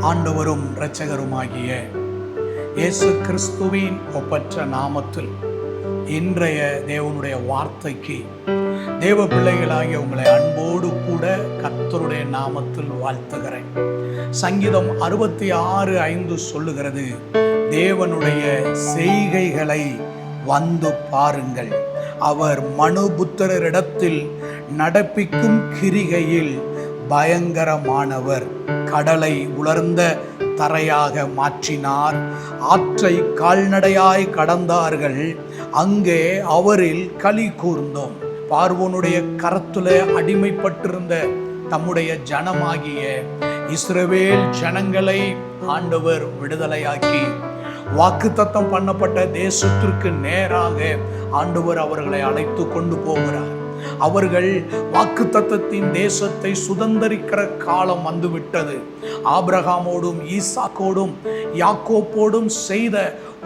ஆண்டவரும் இரட்சகருமாகிய இயேசு கிறிஸ்துவின் ஒப்பற்ற நாமத்தில் இன்றைய தேவனுடைய வார்த்தைக்கு தேவ பிள்ளைகளாகிய உங்களை அன்போடு கூட கர்த்தருடைய நாமத்தில் வாழ்த்துகிறேன். சங்கீதம் 66:5 சொல்லுகிறது, தேவனுடைய செய்கைகளை வந்து பாருங்கள், அவர் மனுபுத்திரரிடத்தில் நடப்பிக்கும் கிரிகையில் பயங்கரமானவர். கடலை உலர்ந்த தரையாக மாற்றினார், ஆற்றை கால்நடையாய் கடந்தார்கள், அங்கே அவரில் களி கூர்ந்தோம். பார்வோனுடைய கரத்துல அடிமைப்பட்டிருந்த தம்முடைய ஜனமாகிய இஸ்ரவேல் ஜனங்களை ஆண்டவர் விடுதலையாக்கி வாக்குத்தத்தம் பண்ணப்பட்ட தேசத்திற்கு நேராக ஆண்டவர் அவர்களை அழைத்து கொண்டு போகிறார். அவர்கள் வாக்குத்தத்தத்தின் தேசத்தை சுதந்தரிக்கிற காலம் வந்துவிட்டது. ஆபிரகாமோடும் ஈசாக்கோடும் யாக்கோப்போடும் செய்த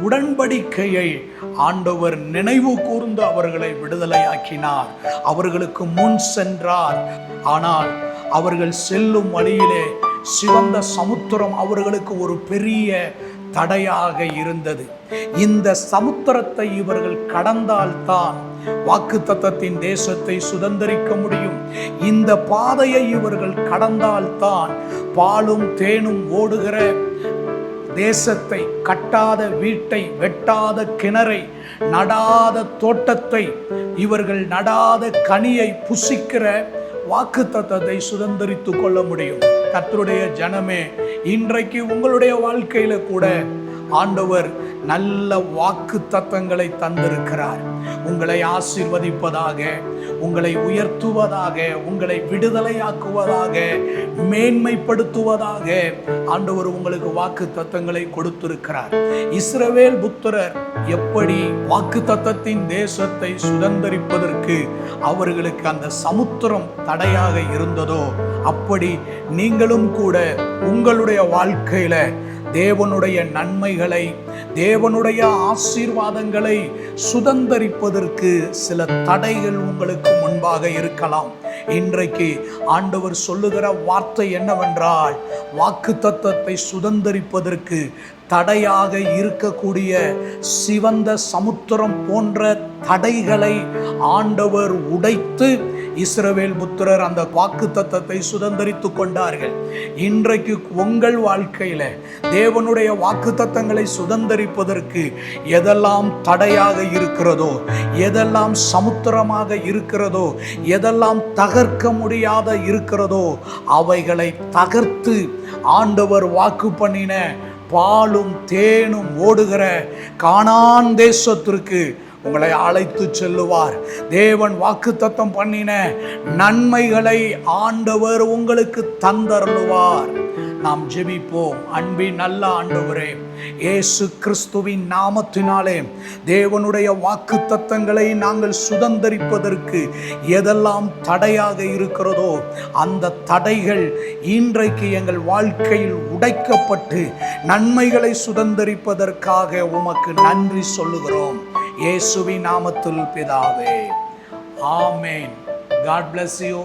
உடன்படிக்கையை ஆண்டவர் நினைவு கூர்ந்து அவர்களை விடுதலையாக்கினார். அவர்களுக்கு முன் சென்றார். ஆனால் அவர்கள் செல்லும் வழியிலே சிவந்த சமுத்திரம் அவர்களுக்கு ஒரு பெரிய தடையாக இருந்தது. இந்த சமுத்திரத்தை இவர்கள் கடந்தால்தான் வாக்குத்தத்தத்தின் தேசத்தை சுதந்தரிக்க முடியும். இந்த பாதையை இவர்கள் கடந்தால்தான் பாலும் தேனும் ஓடுகிற தேசத்தை, கட்டாத வீட்டை, வெட்டாத கிணறை, நடாத தோட்டத்தை, இவர்கள் நடாத கனியை புசிக்கிற வாக்குத்தத்தத்தை சுதந்தரித்து கொள்ள முடியும். கர்த்தருடைய ஜனமே, இன்றைக்கு உங்களுடைய வாழ்க்கையில கூட ஆண்டவர் நல்ல வாக்கு தத்தங்களை தந்திருக்கிறார். உங்களை ஆசீர்வதிப்பதாக, உங்களை உயர்த்துவதாக, உங்களை விடுதலையாக்குவதாக, மேன்மைப்படுத்துவதாக ஆண்டவர் உங்களுக்கு வாக்கு தத்தங்களை கொடுத்திருக்கிறார். இஸ்ரவேல் புத்திரர் எப்படி வாக்கு தத்தத்தின் தேசத்தை சுதந்தரிப்பதற்கு அவர்களுக்கு அந்த சமுத்திரம் தடையாக இருந்ததோ, அப்படி நீங்களும் கூட உங்களுடைய வாழ்க்கையில தேவனுடைய நன்மைகளை, தேவனுடைய ஆசீர்வாதங்களை சுதந்தரிப்பதற்கு சில தடைகள் உங்களுக்கு முன்பாக இருக்கலாம். இன்றைக்கு ஆண்டவர் சொல்லுகிற வார்த்தை என்னவென்றால், வாக்குத்தத்தத்தை சுதந்தரிப்பதற்கு தடையாக இருக்கக்கூடிய சிவந்த சமுத்திரம் போன்ற தடைகளை ஆண்டவர் உடைத்து இஸ்ரவேல் புத்திரர் அந்த வாக்குத்தத்தத்தை சுதந்தரித்து கொண்டார்கள். இன்றைக்கு உங்கள் வாழ்க்கையில தேவனுடைய வாக்குத்தத்தங்களை சுதந்தரிப்பதற்கு எதெல்லாம் தடையாக இருக்கிறதோ, எதெல்லாம் சமுத்திரமாக இருக்கிறதோ, எதெல்லாம் தகர்க்க முடியாத இருக்கிறதோ, அவைகளை தகர்த்து ஆண்டவர் வாக்கு பண்ணின பாலும் தேனும் ஓடுகிற கானான் தேசத்திற்கு உங்களை அழைத்து செல்லுவார். தேவன் வாக்குத்தத்தம் பண்ணின நன்மைகளை ஆண்டவர் உங்களுக்கு தந்தருளுவார். நாம் ஜெபிப்போம். அன்பின் நல்ல ஆண்டவரே, இயேசு கிறிஸ்துவின் நாமத்தினாலே தேவனுடைய வாக்குத்தத்தங்களை நாங்கள் சுதந்தரிப்பதற்கு எதெல்லாம் தடையாக இருக்கிறதோ, அந்த தடைகள் இன்றைக்கு எங்கள் வாழ்க்கையில் உடைக்கப்பட்டு நன்மைகளை சுதந்தரிப்பதற்காக உமக்கு நன்றி சொல்லுகிறோம். இயேசுவின் நாமத்தில் பிதாவே, ஆமென். God bless you.